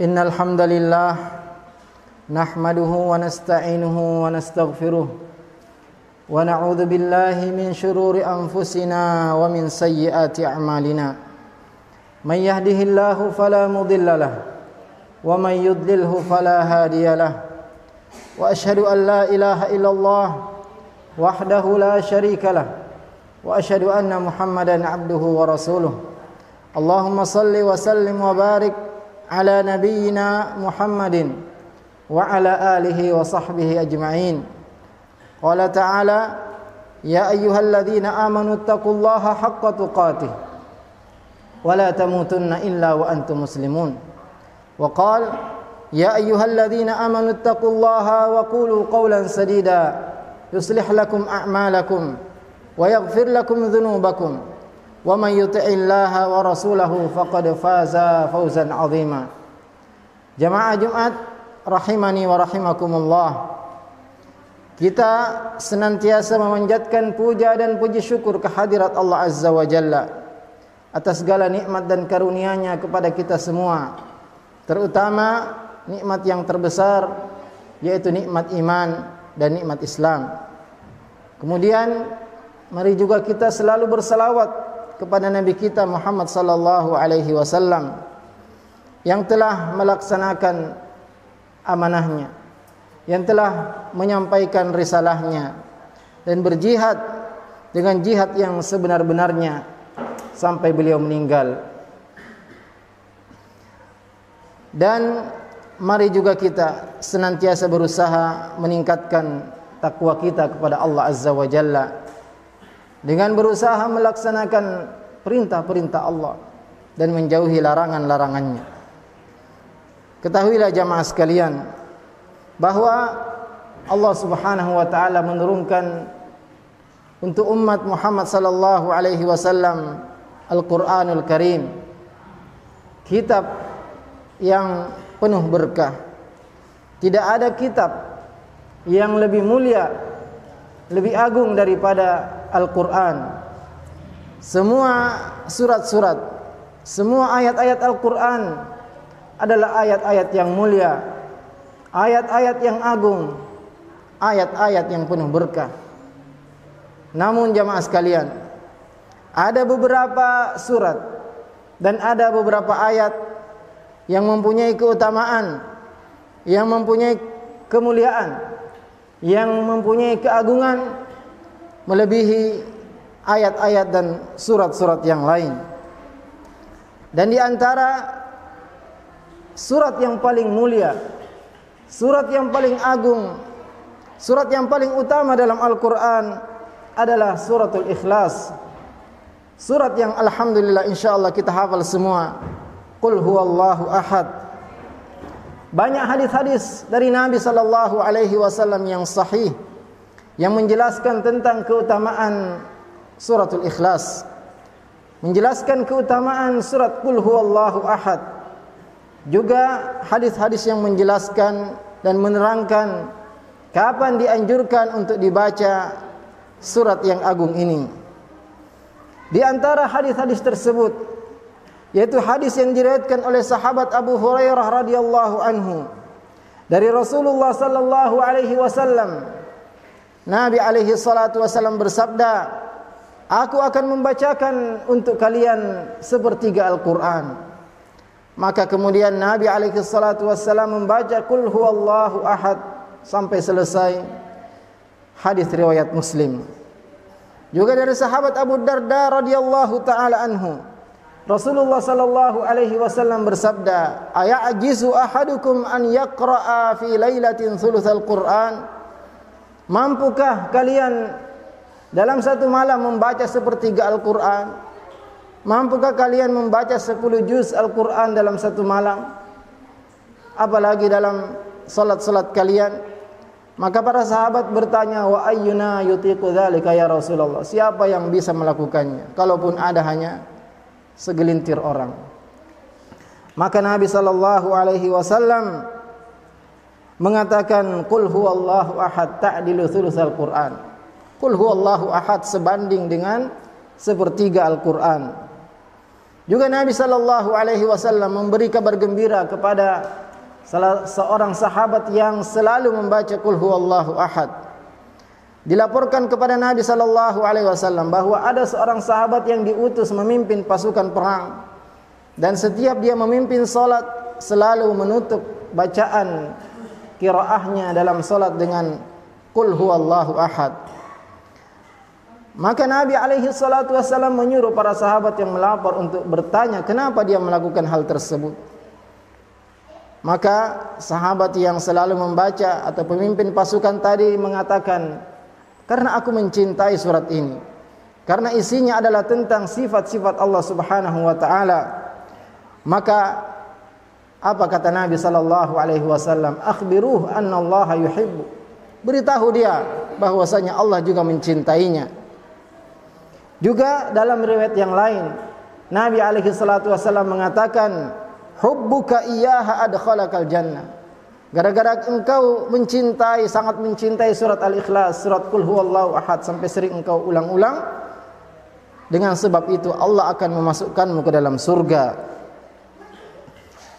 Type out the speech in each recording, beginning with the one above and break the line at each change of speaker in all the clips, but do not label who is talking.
Innal hamdalillah nahmaduhu wa nasta'inuhu wa nastaghfiruh wa na'udzu billahi min shururi anfusina wa min sayyiati a'malina. Man yahdihillahu fala mudilla lahu wa man yudlilhu fala hadiya lahu. Wa asyhadu an la ilaha illallah wahdahu la syarika lahu wa asyhadu anna Muhammadan abduhu wa rasuluh. Allahumma salli wa sallim wa barik ala nabiyyina Muhammadin wa ala alihi wa sahbihi ajma'in. Qala ta'ala ya ayyuhalladzina amanu taqullaha haqqa tuqatih wa la tamutunna illa wa antum muslimun. Wa qala ya ayyuhalladzina amanu taqullaha wa qulu qawlan sadida yuslih lakum a'malakum wa yaghfir lakum dhunubakum wa man yuti'illaha wa rasulahu faqad faza fawzan 'azima. Jamaah Jumat rahimani wa rahimakumullah. Kita senantiasa memanjatkan puja dan puji syukur kehadirat Allah Azza wa Jalla atas segala nikmat dan karunia-Nya kepada kita semua, terutama nikmat yang terbesar yaitu nikmat iman dan nikmat Islam. Kemudian mari juga kita selalu bersalawat kepada Nabi kita Muhammad sallallahu alaihi wasallam yang telah melaksanakan amanahnya, yang telah menyampaikan risalahnya dan berjihad dengan jihad yang sebenar-benarnya sampai beliau meninggal. Dan mari juga kita senantiasa berusaha meningkatkan takwa kita kepada Allah Azza wa Jalla dengan berusaha melaksanakan perintah-perintah Allah dan menjauhi larangan-larangannya. Ketahuilah jamaah sekalian bahwa Allah Subhanahu wa taala menurunkan untuk umat Muhammad sallallahu alaihi wasallam Al-Qur'anul Karim, kitab yang penuh berkah. Tidak ada kitab yang lebih mulia, lebih agung daripada Al-Quran. Semua surat-surat, semua ayat-ayat Al-Quran adalah ayat-ayat yang mulia, ayat-ayat yang agung, ayat-ayat yang penuh berkah. Namun jamaah sekalian, ada beberapa surat dan ada beberapa ayat yang mempunyai keutamaan, yang mempunyai kemuliaan, yang mempunyai keagungan melebihi ayat-ayat dan surat-surat yang lain. Dan di antara surat yang paling mulia, surat yang paling agung, surat yang paling utama dalam Al-Quran adalah suratul Ikhlas. Surat yang alhamdulillah insyaallah kita hafal semua. Qul huwallahu ahad. Banyak hadis-hadis dari Nabi sallallahu alaihi wasallam yang sahih yang menjelaskan tentang keutamaan suratul Ikhlas, menjelaskan keutamaan surat Qul huwallahu ahad. Juga hadis-hadis yang menjelaskan dan menerangkan kapan dianjurkan untuk dibaca surat yang agung ini. Di antara hadis-hadis tersebut yaitu hadis yang diriwayatkan oleh sahabat Abu Hurairah radhiyallahu anhu dari Rasulullah sallallahu alaihi wasallam. Nabi alaihi salatu wasallam bersabda, "Aku akan membacakan untuk kalian sepertiga Al-Quran." Maka kemudian Nabi alaihi salatu wasallam membaca Qul huwallahu ahad sampai selesai. Hadis riwayat Muslim. Juga dari sahabat Abu Darda radhiyallahu taala anhu, Rasulullah sallallahu alaihi wasallam bersabda, "Aya'jizu ahadukum an yaqra'a fi lailatin thulutsal Qur'an?" Mampukah kalian dalam satu malam membaca sepertiga Al-Quran? Mampukah kalian membaca 10 juz Al-Quran dalam satu malam? Apalagi dalam salat-salat kalian? Maka para sahabat bertanya, wa ayyuna yutiqu dzalika ya Rasulullah? Siapa yang bisa melakukannya? Kalaupun ada hanya segelintir orang. Maka Nabi sallallahu alaihi wasallam mengatakan qul huwallahu ahad ta'dilu thulutsal Qur'an. Qul huwallahu ahad sebanding dengan sepertiga Al-Qur'an. Juga Nabi sallallahu alaihi wasallam memberi kabar gembira kepada salah seorang sahabat yang selalu membaca qul huwallahu ahad. Dilaporkan kepada Nabi sallallahu alaihi wasallam bahwa ada seorang sahabat yang diutus memimpin pasukan perang, dan setiap dia memimpin salat selalu menutup bacaan qiraahnya dalam salat dengan qul huwallahu ahad. Maka Nabi alaihi salatu wasallam menyuruh para sahabat yang melapor untuk bertanya kenapa dia melakukan hal tersebut. Maka sahabat yang selalu membaca atau pemimpin pasukan tadi mengatakan, karena aku mencintai surat ini, karena isinya adalah tentang sifat-sifat Allah subhanahu wa ta'ala. Maka apa kata Nabi sallallahu alaihi wasallam? Akhbiruh anna Allah yuhibbu. Beritahu dia bahwasanya Allah juga mencintainya. Juga dalam riwayat yang lain, Nabi alaihi salatu wasallam mengatakan, hubbuka iyyaha adkhalakal jannah. Gara-gara engkau mencintai, sangat mencintai surat Al-Ikhlas, surat Qul huwallahu ahad, sampai sering engkau ulang-ulang, dengan sebab itu Allah akan memasukkanmu ke dalam surga.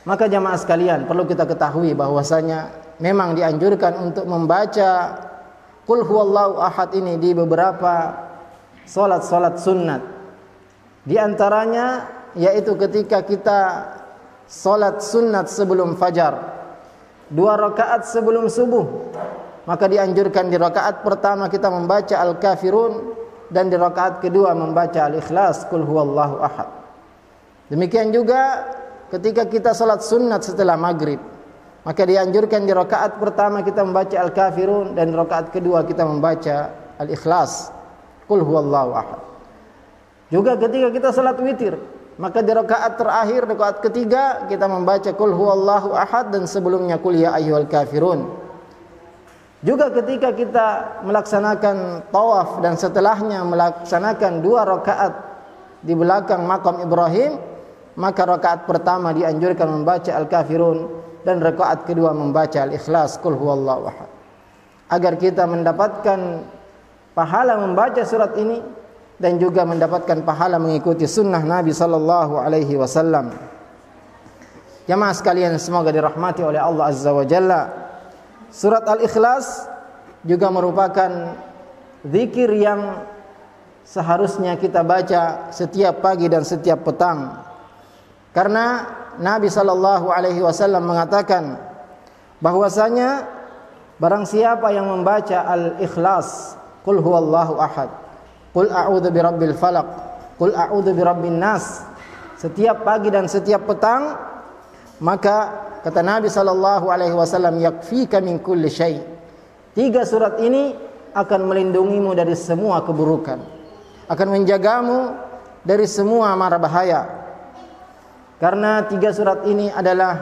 Maka jamaah sekalian, perlu kita ketahui bahwasanya memang dianjurkan untuk membaca Qul huwallahu ahad ini di beberapa salat-salat sunnat. Di antaranya yaitu ketika kita salat sunnat sebelum fajar, 2 rakaat sebelum subuh, maka dianjurkan di rakaat pertama kita membaca Al-Kafirun, dan di rakaat kedua membaca Al-Ikhlas, Qul huwallahu ahad. Demikian juga ketika kita salat sunnat setelah maghrib, maka dianjurkan di rakaat pertama kita membaca Al-Kafirun, dan di rakaat kedua kita membaca Al-Ikhlas, Qul huwallahu ahad. Juga ketika kita salat witir, maka di rakaat terakhir, rakaat ketiga, kita membaca Qul huwallahu ahad, dan sebelumnya Qul ya ayyuhal kafirun. Juga ketika kita melaksanakan tawaf dan setelahnya melaksanakan 2 rakaat di belakang makam Ibrahim, maka rakaat pertama dianjurkan membaca Al-Kafirun, dan rakaat kedua membaca Al-Ikhlas, Qul huwallahu ahad. Agar kita mendapatkan pahala membaca surat ini, dan juga mendapatkan pahala mengikuti sunnah Nabi sallallahu alaihi wasallam. Jamaah sekalian, semoga dirahmati oleh Allah azza wa jalla, surat Al-Ikhlas juga merupakan zikir yang seharusnya kita baca setiap pagi dan setiap petang. Karena Nabi sallallahu alaihi wasallam mengatakan bahwasanya barang siapa yang membaca Al-Ikhlas, Qul huwallahu ahad, Qul a'udzu birabbil falaq, Qul a'udzu birabbin nas, setiap pagi dan setiap petang, maka kata Nabi sallallahu alaihi wasallam, yakfika min kulli syai. 3 surat ini akan melindungimu dari semua keburukan, akan menjagamu dari semua mara bahaya. Karena 3 surat ini adalah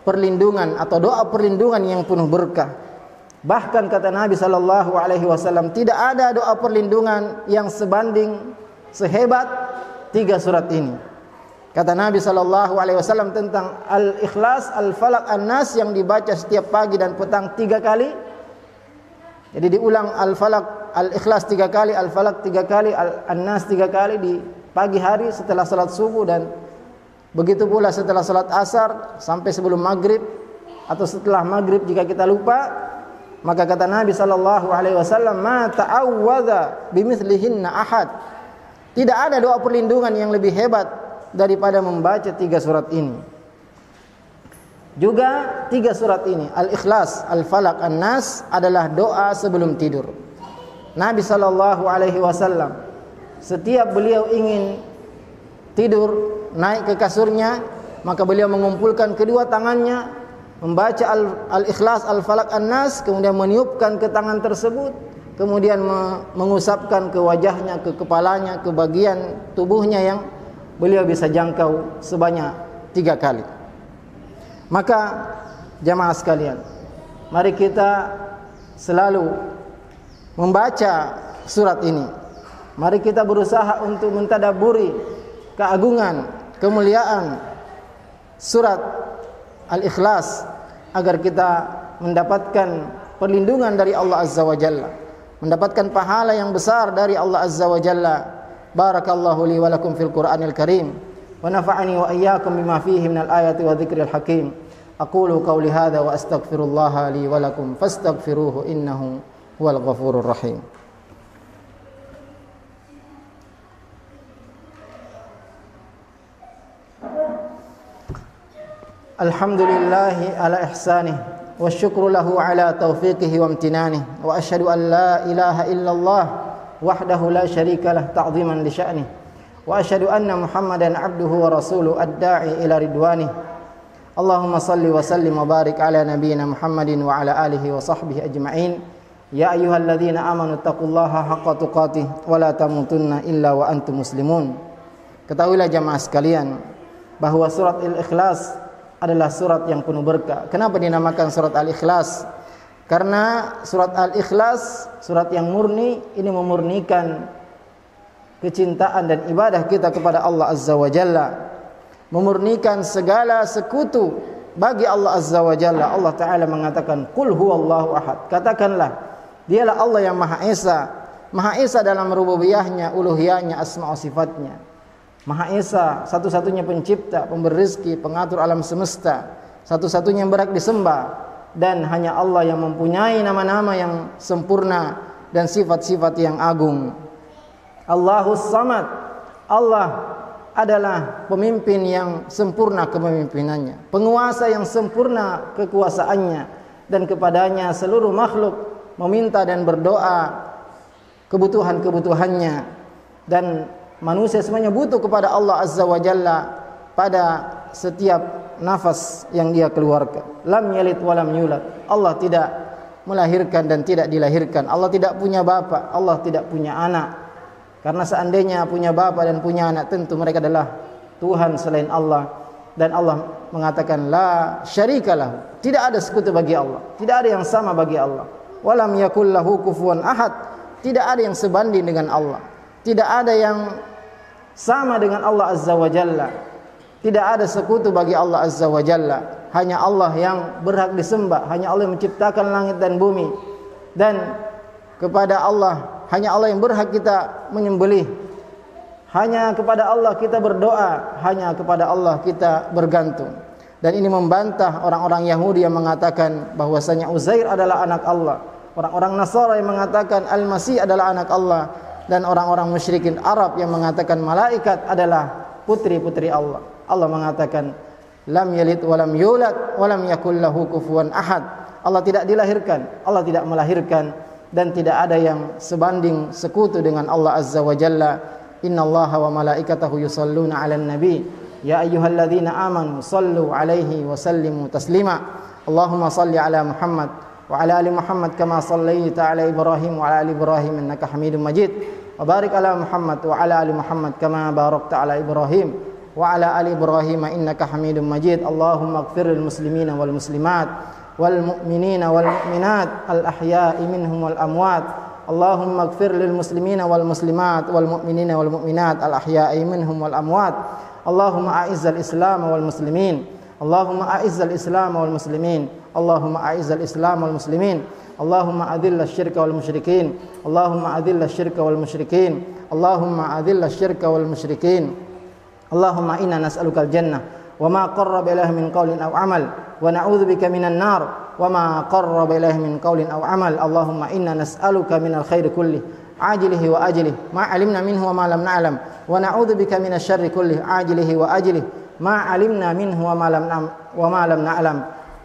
perlindungan atau doa perlindungan yang penuh berkah. Bahkan kata Nabi sallallahu alaihi wasallam, tidak ada doa perlindungan yang sebanding sehebat 3 surat ini. Kata Nabi sallallahu alaihi wasallam tentang Al-Ikhlas, Al-Falaq, An-Nas yang dibaca setiap pagi dan petang 3 kali. Jadi diulang Al-Falaq, Al-Ikhlas 3 kali, Al-Falaq 3 kali, An-Nas 3 kali di pagi hari setelah salat subuh, dan begitu pula setelah salat asar sampai sebelum maghrib, atau setelah maghrib jika kita lupa. Maka kata Nabi sallallahu alaihi wasallam, ma ta'awwadza bimithlihinna ahad. Tidak ada doa perlindungan yang lebih hebat daripada membaca 3 surat ini. Juga 3 surat ini, Al-Ikhlas, Al-Falaq, An-Nas, adalah doa sebelum tidur. Nabi sallallahu alaihi wasallam setiap beliau ingin tidur, naik ke kasurnya, maka beliau mengumpulkan kedua tangannya, membaca Al-Ikhlas, Al-Falaq, An-Nas, kemudian meniupkan ke tangan tersebut, kemudian mengusapkan ke wajahnya, ke kepalanya, ke bagian tubuhnya yang beliau bisa jangkau sebanyak 3 kali. Maka jamaah sekalian, mari kita selalu membaca surat ini. Mari kita berusaha untuk mentadabburi keagungan, kemuliaan surat Al-Ikhlas, agar kita mendapatkan perlindungan dari Allah Azza wa Jalla, mendapatkan pahala yang besar dari Allah Azza wa Jalla, Barakallahu li wa lakum fil Qur'anil Karim wa nafa'ani wa iyyakum bima fihi minal ayati wa dzikril hakim. Aqulu qawli hadza wa astaghfirullaha li wa lakum fastaghfiruhu innahu huwal ghafurur rahim. Alhamdulillahi ala ihsanih wa syukru lahu ala taufiqihi wa amtinanih wa asyhadu an la ilaha illallah wahdahu la syarika lah ta'ziman li sya'nih wa asyhadu anna Muhammadan abduhu wa rasuluhu ad-da'i ila ridwanih. Allahumma salli wa sallim wa barik ala nabiyyina Muhammadin wa ala alihi wa sahbihi ajma'in. Ya ayyuhalladzina amanu taqullaha haqqa tuqatih wa la tamutunna illa wa antum muslimun. Ketahuilah jamaah sekalian bahwa surat Al-Ikhlas adalah surat yang penuh berkah. Kenapa dinamakan surat Al-Ikhlas? Karena surat Al-Ikhlas, surat yang murni, ini memurnikan kecintaan dan ibadah kita kepada Allah Azza wa Jalla, memurnikan segala sekutu bagi Allah Azza wa Jalla. Allah Ta'ala mengatakan, Qul huwallahu ahad. Katakanlah, dialah Allah yang Maha Esa. Maha Esa dalam rububiyahnya, uluhiyahnya, asma' wa sifatnya. Maha Esa, satu-satunya pencipta, pemberi rezeki, pengatur alam semesta, satu-satunya yang berhak disembah, dan hanya Allah yang mempunyai nama-nama yang sempurna dan sifat-sifat yang agung. Allahus Samad, Allah adalah pemimpin yang sempurna kepemimpinannya, penguasa yang sempurna kekuasaannya, dan kepadanya seluruh makhluk meminta dan berdoa kebutuhan-kebutuhannya, dan manusia semuanya butuh kepada Allah Azza wa Jalla pada setiap nafas yang dia keluarkan. Lam yalid wa lam yulad. Allah tidak melahirkan dan tidak dilahirkan. Allah tidak punya bapa, Allah tidak punya anak. Karena seandainya punya bapa dan punya anak, tentu mereka adalah Tuhan selain Allah. Dan Allah mengatakan la syarikalah. Tidak ada sekutu bagi Allah, tidak ada yang sama bagi Allah. Wa lam yakul lahu kufuwan ahad. Tidak ada yang sebanding dengan Allah. Tidak ada yang sama dengan Allah Azza wa Jalla. Tidak ada sekutu bagi Allah Azza wa Jalla. Hanya Allah yang berhak disembah. Hanya Allah yang menciptakan langit dan bumi. Dan kepada Allah, hanya Allah yang berhak kita menyembelih. Hanya kepada Allah kita berdoa. Hanya kepada Allah kita bergantung. Dan ini membantah orang-orang Yahudi yang mengatakan bahwasanya Uzair adalah anak Allah. Orang-orang Nasara yang mengatakan Al-Masih adalah anak Allah. Dan orang-orang musyrikin Arab yang mengatakan malaikat adalah putri-putri Allah. Allah mengatakan lam yalid wa lam yulad wa lam yakul lahu kufuwan ahad. Allah tidak dilahirkan, Allah tidak melahirkan, dan tidak ada yang sebanding sekutu dengan Allah Azza wa Jalla. Innallaha wa malaikatahu yusalluna 'alan nabi ya ayyuhalladzina amanu sallu 'alaihi wa sallimu taslima. Allahumma salli 'ala Muhammad wa 'ala ali Muhammad kama shallaita 'ala Ibrahim wa 'ala ali Ibrahim innaka Hamidum Majid. Wa barik 'ala Muhammad wa 'ala ali Muhammad kama barakta 'ala Ibrahim wa 'ala ali Ibrahim innaka Hamidum Majid. Allahumma ighfir lil muslimina wal muslimat wal mu'minina wal mu'minat al ahya'i minhum wal amwat. Allahumma ighfir lil muslimina wal muslimat wal mu'minina wal mu'minat al ahya'i minhum wal amwat. Allahumma a'izzal Islam wal muslimin. Allahumma a'izzal Islam wal muslimin. Allahumma a'izzal Islam wal muslimin. Allahumma adhilla syirka wal musyrikin. Allahumma adhilla syirka wal musyrikin. Allahumma adhilla syirka wal musyrikin. Allahumma inna nas'aluka al-jannah wa ma qarraba ilaihi min qawlin aw amal wa na'udzubika minan nar wa ma qarraba ilaihi min qawlin aw amal. Allahumma inna nas'aluka minal khairi kullih ajilihi wa ajlihi ma 'alimna minhu wa ma lam na'lam wa na'udzubika minasy syarri kullih ajilihi wa ajlihi ma 'alimna minhu wa ma lam na'lam.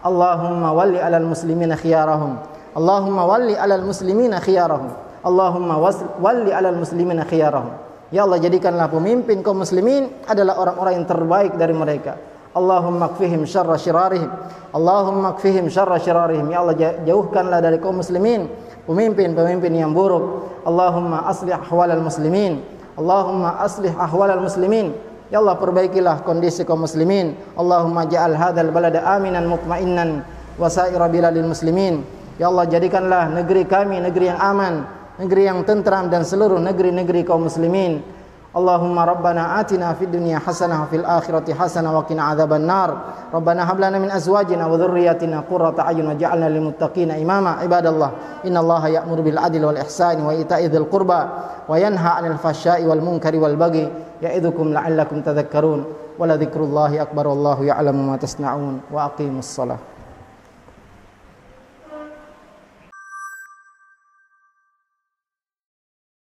Allahumma walli 'alal muslimina khiyarahum. Allahumma walli 'alal muslimina khiyarahum. Allahumma walli 'alal muslimina khiyarahum. Ya Allah, jadikanlah pemimpin kaum muslimin adalah orang-orang yang terbaik dari mereka. Allahumma kfihim syarra syirarihim. Allahumma kfihim syarra syirarihim. Ya Allah, jauhkanlah dari kaum muslimin pemimpin-pemimpin yang buruk. Allahumma aslih ahwalal muslimin. Allahumma aslih ahwalal muslimin. Ya Allah, perbaikilah kondisi kaum muslimin. Allahumma ja'al hadzal balada aminan mutmainnan wa sa'ira biladil muslimin. Ya Allah, jadikanlah negeri kami negeri yang aman, negeri yang tentram, dan seluruh negeri-negeri kaum muslimin. Allahumma rabbana atina fid dunya hasanah wa fil akhirati hasanah wa qina adzabannar. Rabbana hab lana min azwajina wa dhurriyyatina qurrata a'yun waj'alna lil muttaqina imama. Ibadallah, innallaha ya'muru bil adli wal ihsani wa ita'i dzil qurba wa yanha 'anil fahsya'i wal munkari wal baghi ya'idzukum la'allakum tadhakkarun. Wa la dzikrullahi akbar wallahu ya'lamu ma tasna'un. Wa aqimus shalah.